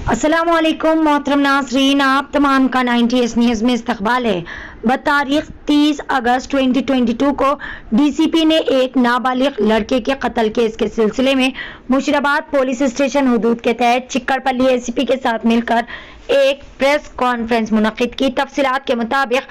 अस्सलामुअलैकुम मोहतरम नाज़रीन, आप तमाम का 90S न्यूज़ में इस्तकबाल है। बतारीख 30 अगस्त 2022 को डीसीपी ने एक नाबालिग लड़के के कत्ल केस के सिलसिले में मुशीराबाद पुलिस स्टेशन हुदूद के तहत चिक्कड़पल्ली एसीपी के साथ मिलकर एक प्रेस कॉन्फ्रेंस मुनक्किद की। तफसीलात के मुताबिक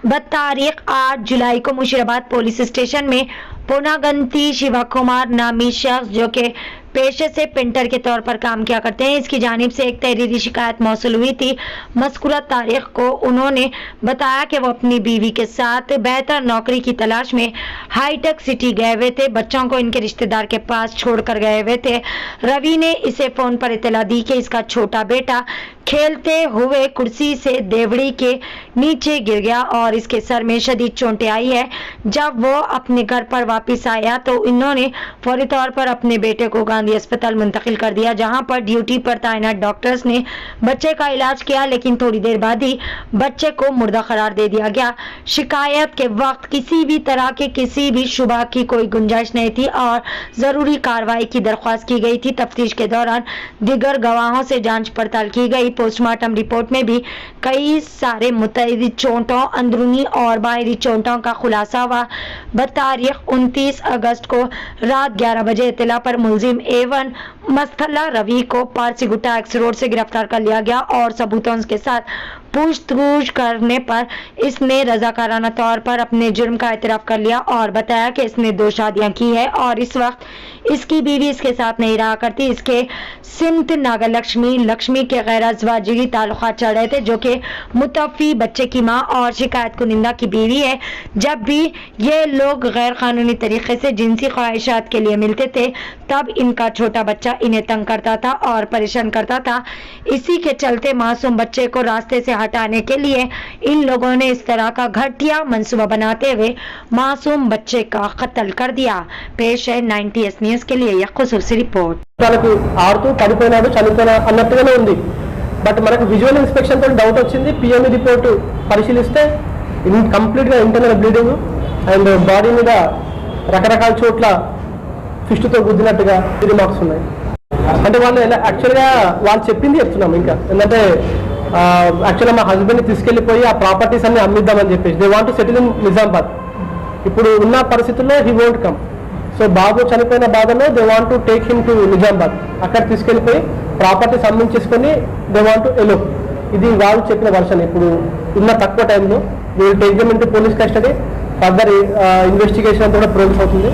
बतारीख 8 जुलाई को मुशीराबाद पुलिस स्टेशन में पुनागंती शिवा कुमार नामी शख्स जो के पेशे से पेंटर के तौर पर काम किया करते हैं, इसकी जानिब से एक तहरीरी शिकायत मौसूल हुई थी। मज़कूरा तारीख को उन्होंने बताया कि वो अपनी बीवी के साथ बेहतर नौकरी की तलाश में हाईटेक सिटी गए हुए थे। बच्चों को इनके रिश्तेदार के पास छोड़कर गए हुए थे। रवि ने इसे फ़ोन पर इत्तला दी कि इसका छोटा बेटा खेलते हुए कुर्सी से देवड़ी के नीचे गिर गया और इसके सर में शदीद चोटें आई है। जब वो अपने घर पर वापस आया तो इन्होंने फौरी तौर पर अपने बेटे को गांधी अस्पताल मुंतकिल कर दिया, जहां पर ड्यूटी पर तैनात डॉक्टर्स ने बच्चे का इलाज किया, लेकिन थोड़ी देर बाद ही बच्चे को मुर्दा करार दे दिया गया। शिकायत के वक्त किसी भी तरह के किसी भी शुबा की कोई गुंजाइश नहीं थी और जरूरी कार्रवाई की दरख्वास्त की गई थी। तफ्तीश के दौरान दीगर गवाहों से जांच पड़ताल की गई। पोस्टमार्टम रिपोर्ट में भी कई सारे मुतअद्दिद चोटों, अंदरूनी और बाहरी चोटों का खुलासा हुआ। बतारीख 29 अगस्त को रात 11 बजे इत्तला पर मुलजिम A1 मस्तला रवि को पारसीगुट्टा एक्स रोड से गिरफ्तार कर लिया गया और सबूतों के साथ पूछताछ करने पर इसने रजाकाराना तौर पर अपने जुर्म का एतराफ कर लिया और बताया कि इसने 2 शादियां की है और इस वक्त इसकी बीवी इसके साथ नहीं रहा करती। इसके सिमत नागर लक्ष्मी के गैर अज़वाजी ताल्लुकात चल रहे थे, जो कि मुतवफ़ी बच्चे की माँ और शिकायत कुनिंदा की बीवी है। जब भी ये लोग गैर कानूनी तरीके से जिनसी ख्वाहिशात के लिए मिलते थे तब इनका छोटा बच्चा इन्हें तंग करता था और परेशान करता था। इसी के चलते मासूम बच्चे को रास्ते से हटाने के लिए इन लोगों ने इस तरह का घटिया मंसूबा बनाते हुए मासूम बच्चे का कत्ल कर दिया। पेश है 90S न्यूज़ के लिए यह खुसूसी रिपोर्ट। వాళ్ళకి ఆడుతూ పడిపోయినాడు, చనిపోయినా అన్నట్టుగానే ఉంది. బట్ మనకు విజువల్ ఇన్స్పెక్షన్ తో డౌట్ వచ్చింది. పిఎంఈ రిపోర్ట్ పరిశీలిస్తే కంప్లీట్ గా ఇంటర్నల్ బ్లీడింగ్ అండ్ బాడీ మీద రకరకాల చోట్ల ఫిస్ట్ తో గుద్దినట్టుగా రిమార్క్స్ ఉన్నాయి. అంటే వాళ్ళు యాక్చువల్గా వాళ్ళు చెప్పింది చెప్తున్నాం. ఇంకా ఏంటంటే యాక్చువల్గా మా హస్బెండ్ తీసుకెళ్లిపోయి ఆ ప్రాపర్టీస్ అన్ని అమ్మిద్దామని చెప్పేసి they want to settle in Nizamabad. ఇప్పుడు ఉన్న పరిస్థితుల్లో హీ వోంట్ కమ్. సో బాబు చనిపోయిన బాధలో they want to take him to Nizamabad. అక్కడ తీసుకెళ్లిపోయి ప్రాపర్టీ సంబంధించేసుకొని దే వాంట్ టు ఎలో. ఇది వాళ్ళు చెప్పిన వర్షన్. ఇప్పుడు ఉన్న తక్కువ టైంలో వీళ్ళు take them into police custody. Further investigation అంతా కూడా ప్రోగ్రెస్ అవుతుంది.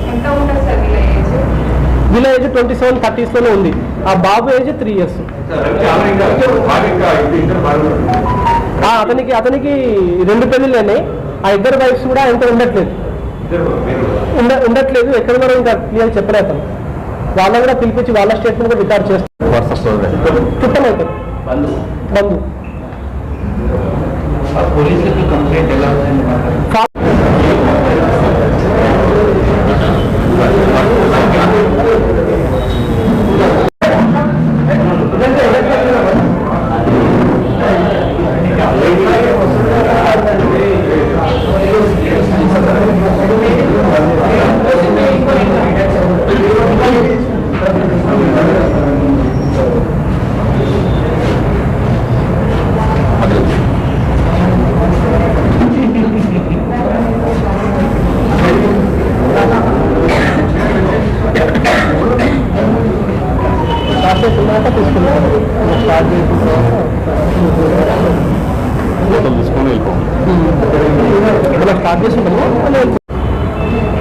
వీళ్ళ ఏజ్ 27-30s లోనే ఉంది. ఆ బాబు ఏజ్ 3 years. అతనికి 2 పెళ్లిళ్ళు అయినాయి. ఆ 2 వైఫ్స్ కూడా ఎంత ఉండట్లేదు. ఎక్కడ కూడా ఇంకా క్లియర్ చెప్పలేదు. అతను వాళ్ళ కూడా పిలిపించి వాళ్ళ స్టేట్మెంట్ కూడా రికార్డ్ చేస్తారు. చుట్టం అవుతారు బంధు.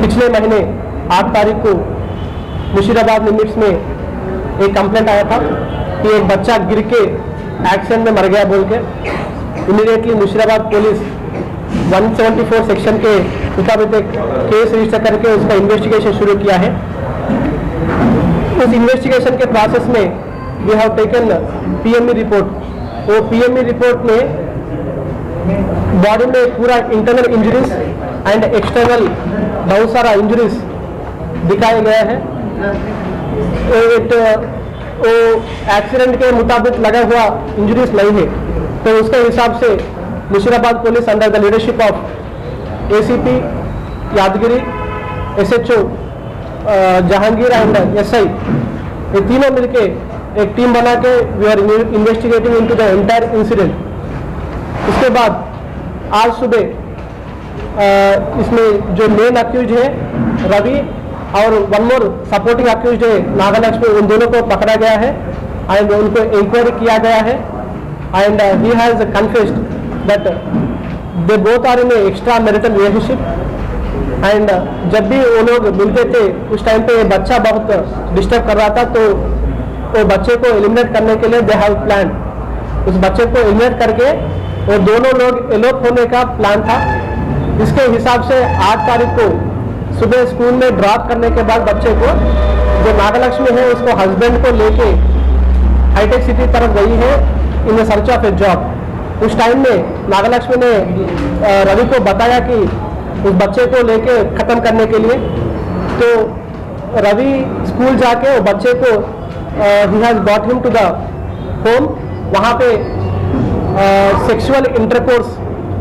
पिछले महीने 8 तारीख को मुशीराबाद लिमिट्स में एक कंप्लेंट आया था कि एक बच्चा गिर के एक्सीडेंट में मर गया बोल के। इमीडिएटली मुशीराबाद पुलिस 174 सेक्शन के मुताबिक एक केस रजिस्टर करके उसका इन्वेस्टिगेशन शुरू किया है। उस इन्वेस्टिगेशन के प्रोसेस में we have taken PME report. वो पीएमई रिपोर्ट में बॉडी में पूरा इंटरनल इंजरीज एंड एक्सटर्नल बहुत सारा इंजरीज दिखाया गया है। वो एक्सीडेंट के मुताबिक लगा हुआ इंजरीज नहीं है, तो उसके हिसाब से Musheerabad police under the leadership of ACP Yadagiri, SHO Jahangir and SI, ये तीनों मिलके एक टीम बना के we are investigating into the entire incident. उसके बाद आज सुबह इसमें जो मेन अक्यूज है रवि और वन मोर सपोर्टिंग अक्यूज है नागलक्ष्मी, उन दोनों को पकड़ा गया है एंड उनको इंक्वायरी किया गया है and he has confessed that they both are in extra marital relationship and जब भी वो लोग मिलते थे उस टाइम पे बच्चा बहुत डिस्टर्ब कर रहा था, तो वो बच्चे को एलिमिनेट करने के लिए दे हैव प्लान, उस बच्चे को एलिमिनेट करके वो दोनों लोग एलोप होने का प्लान था। इसके हिसाब से 8 तारीख को सुबह स्कूल में ड्रॉप करने के बाद बच्चे को जो नागलक्ष्मी है उसको हस्बैंड को लेके हाईटेक सिटी तरफ गई है in the search of A job. उस टाइम में नागलक्ष्मी ने रवि को बताया कि उस बच्चे को लेके ख़त्म करने के लिए, तो रवि स्कूल जाके वो बच्चे को he has got him to the home, वहाँ पे सेक्सुअल इंटरकोर्स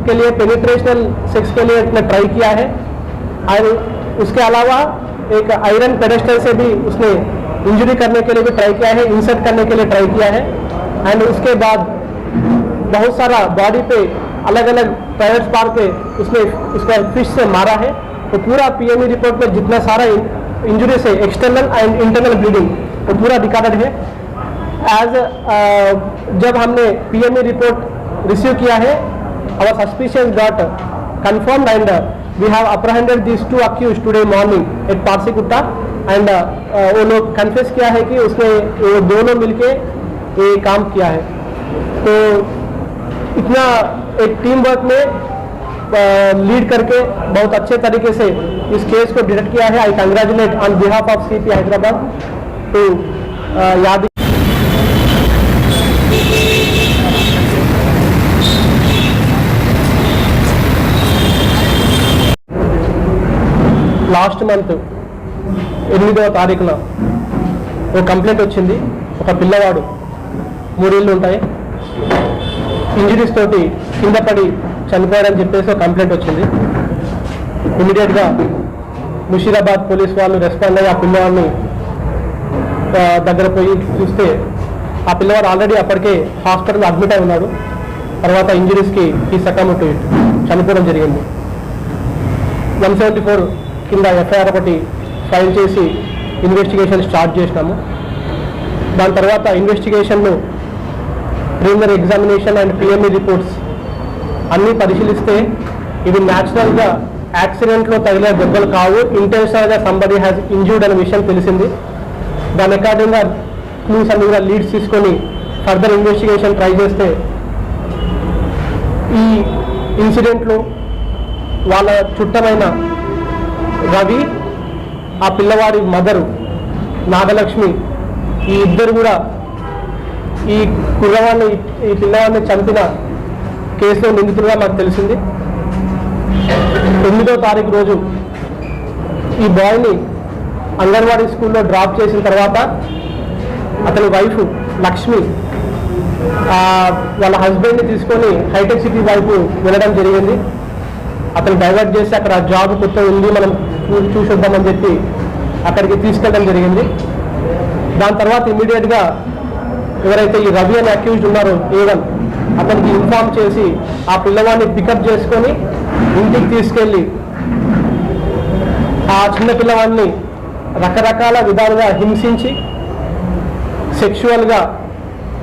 के लिए, पेनिट्रेशनल सेक्स के लिए उसने ट्राई किया है और उसके अलावा एक आयरन पेडेस्टल से भी उसने इंजरी करने के लिए भी ट्राई किया है, इंसर्ट करने के लिए ट्राई किया है एंड उसके बाद बहुत सारा बॉडी पे अलग अलग प्राइवेट पार्ट पे उसने उसका फिश से मारा है। तो पूरा पीएमई रिपोर्ट में जितना सारा इंजरी से एक्सटर्नल एंड इंटरनल ब्लीडिंग वो पूरा रिकॉर्डेड है। एज जब हमने पीएमई रिपोर्ट रिसीव किया है, our suspicions got confirmed and we have apprehended these 2 accused today morning at Parsikutta and वो लोग कन्फेस किया है कि उसने वो दोनों मिलके ये काम किया है। तो इतना एक टीम वर्क में लीड करके बहुत अच्छे तरीके से इस केस को डिटेक्ट किया है। I congratulate on behalf of CP Hyderabad to याद లాస్ట్ మంత్ 8వ తారీఖున ఒక కంప్లైంట్ వచ్చింది, ఒక పిల్లవాడు 3 ఏళ్ళు ఉంటాయి ఇంజరీస్ తోటి కింద పడి చనిపోయారని చెప్పేసి ఒక కంప్లైంట్ వచ్చింది। ఇమీడియట్గా ముషీరాబాద్ పోలీస్ వాళ్ళు రెస్పాండ్ అయ్యి ఆ పిల్లవాడిని దగ్గర పోయి చూస్తే ఆ పిల్లవాడు ఆల్రెడీ అప్పటికే హాస్పిటల్లో అడ్మిట్ అయి ఉన్నాడు। తర్వాత ఇంజరీస్కి ఈ సకముట్ చనిపోవడం జరిగింది। 174 కింద ఎఫ్ఐఆర్ ఒకటి ఫైల్ చేసి ఇన్వెస్టిగేషన్ స్టార్ట్ చేసినాము। దాని తర్వాత ఇన్వెస్టిగేషన్ను preliminary examination and PME reports అన్నీ పరిశీలిస్తే ఇవి న్యాచురల్గా యాక్సిడెంట్లో తగిలే దెబ్బలు కావు, ఇంటెన్షనల్గా సంబడి హ్యాస్ ఇంజూర్డ్ అనే విషయం తెలిసింది। దాని అకార్డింగ్గా క్లూస్ అన్ని కూడా లీడ్స్ తీసుకొని ఫర్దర్ ఇన్వెస్టిగేషన్ ట్రై చేస్తే ఈ ఇన్సిడెంట్లో వాళ్ళ చుట్టమైన రవి, ఆ పిల్లవాడి మదరు నాగలక్ష్మి, ఈ ఇద్దరు కూడా ఈ కుర్రవాడిని ఈ పిల్లవాడిని చంపిన కేసులో నిందితులుగా మాకు తెలిసింది। 9వ తారీఖు రోజు ఈ బాయ్ని అంగన్వాడీ స్కూల్లో డ్రాప్ చేసిన తర్వాత అతని వైఫ్ లక్ష్మి వాళ్ళ హస్బెండ్ని తీసుకొని హైటెక్ సిటీ వైపు వెళ్ళడం జరిగింది। అతను డైవర్ట్ చేసి అక్కడ జాబ్ కొత్త ఉంది, మనం చూసొద్దామని చెప్పి అక్కడికి తీసుకెళ్ళడం జరిగింది। దాని తర్వాత ఇమీడియట్గా ఎవరైతే ఈ రవి అని అక్యూజ్డ్ ఉన్నారో ఏవన్ అతనికి ఇన్ఫార్మ్ చేసి ఆ పిల్లవాడిని పికప్ చేసుకొని ఇంటికి తీసుకెళ్ళి ఆ చిన్న పిల్లవాడిని రకరకాల విధాలుగా హింసించి సెక్షువల్గా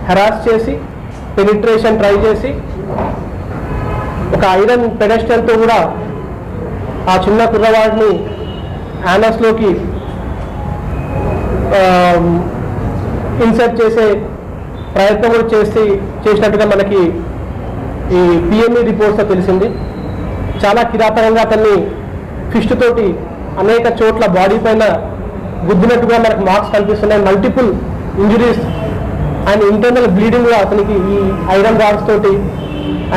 హెరాస్ చేసి పెనిట్రేషన్ ట్రై చేసి ఒక ఐరన్ పెడెస్టల్తో కూడా ఆ చిన్న కుర్రవాడిని యానస్లోకి ఇన్సర్ట్ చేసే ప్రయత్నం కూడా చేసినట్టుగా మనకి ఈ పిఎంఈ రిపోర్ట్స్లో తెలిసింది। చాలా కిరాతకంగా అతన్ని ఫిస్ట్ తోటి అనేక చోట్ల బాడీ పైన గుద్దినట్టుగా మనకు మార్క్స్ కనిపిస్తున్నాయి, multiple injuries and internal bleeding కూడా అతనికి ఈ ఐరన్ రాడ్స్ తోటి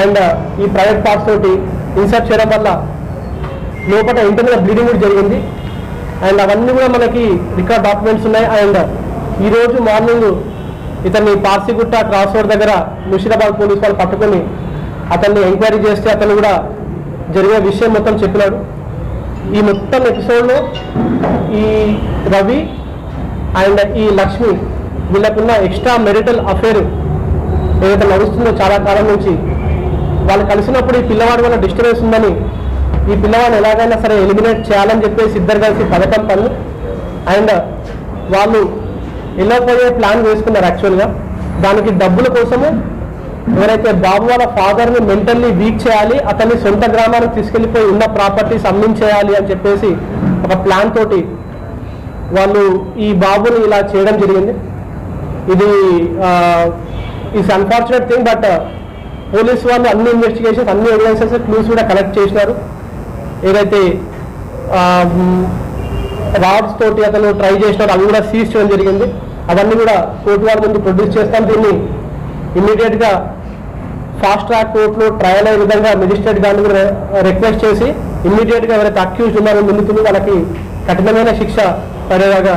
అండ్ ఈ ప్రైవేట్ పార్ట్స్ తోటి ఇన్సర్ట్ చేయడం వల్ల లోపల ఇంటర్నల్ బ్లీడింగ్ కూడా జరిగింది అండ్ అవన్నీ కూడా మనకి రికార్డ్ డాక్యుమెంట్స్ ఉన్నాయి। అండ్ ఈరోజు మార్నింగ్ ఇతన్ని పార్సిగుట్ట క్రాస్ రోడ్ దగ్గర ముషీరాబాద్ పోలీస్ వాళ్ళు పట్టుకొని అతన్ని ఎంక్వైరీ చేస్తే అతను కూడా జరిగే విషయం మొత్తం చెప్పినాడు। ఈ మొత్తం ఎపిసోడ్లో ఈ రవి అండ్ ఈ లక్ష్మి వీళ్ళకున్న ఎక్స్ట్రా మెరిటల్ అఫేర్ ఏదైతే నడుస్తుందో చాలా కాలం నుంచి, వాళ్ళు కలిసినప్పుడు ఈ పిల్లవాడి వల్ల డిస్టర్బెన్స్ ఉందని, ఈ పిల్లవాడిని ఎలాగైనా సరే ఎలిమినేట్ చేయాలని చెప్పేసి ఇద్దరు కలిసి పథకం పనులు అండ్ వాళ్ళు వెళ్ళిపోయే ప్లాన్ వేసుకున్నారు. యాక్చువల్గా దానికి డబ్బుల కోసము ఎవరైతే బాబు వాళ్ళ ఫాదర్ని మెంటల్లీ వీక్ చేయాలి, అతన్ని సొంత గ్రామానికి తీసుకెళ్ళిపోయి ఉన్న ప్రాపర్టీస్ అమ్మించేయాలి అని చెప్పేసి ఒక ప్లాన్ తోటి వాళ్ళు ఈ బాబుని ఇలా చేయడం జరిగింది. ఇది it's unfortunate thing, but police వాళ్ళు అన్ని ఇన్వెస్టిగేషన్స్, అన్ని ఎవిడెన్సెస్, క్లూస్ కూడా కలెక్ట్ చేసినారు. ఏదైతే రాడ్స్ తోటి అతను ట్రై చేసినారు అవి కూడా సీజ్ చేయడం జరిగింది. అవన్నీ కూడా కోర్టు వారి ముందు ప్రొడ్యూస్ చేస్తాం. దీన్ని ఇమ్మీడియట్గా ఫాస్ట్ ట్రాక్ కోర్టులో ట్రయల్ అయ్యే విధంగా మెజిస్ట్రేట్ గారిని కూడా రిక్వెస్ట్ చేసి ఇమ్మీడియట్గా ఎవరైతే అక్యూజ్డ్ ఉన్నారో నిందితులు వాళ్ళకి కఠినమైన శిక్ష పడేలాగా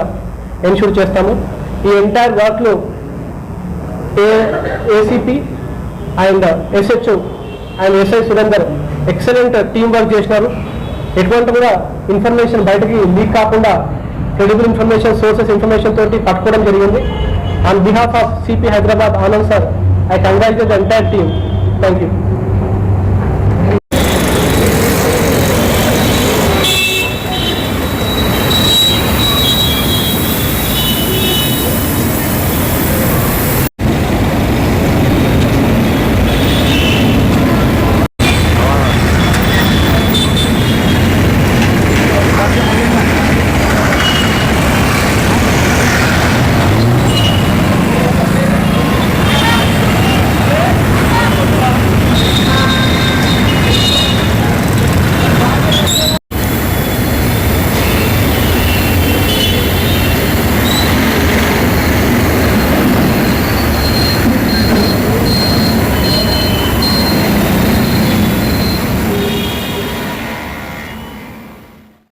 ఎన్షూర్ చేస్తాము. ఈ ఎంటైర్ వర్క్లో ACP and SHO and SI Surender excellent team work చేసినారు. ఎటువంటి కూడా ఇన్ఫర్మేషన్ బయటకి లీక్ కాకుండా క్రెడిబుల్ ఇన్ఫర్మేషన్, సోర్సెస్ ఇన్ఫర్మేషన్ తోటి పట్టుకోవడం జరిగింది. On behalf of CP Hyderabad Anand sir, I congratulate the entire team. Thank you.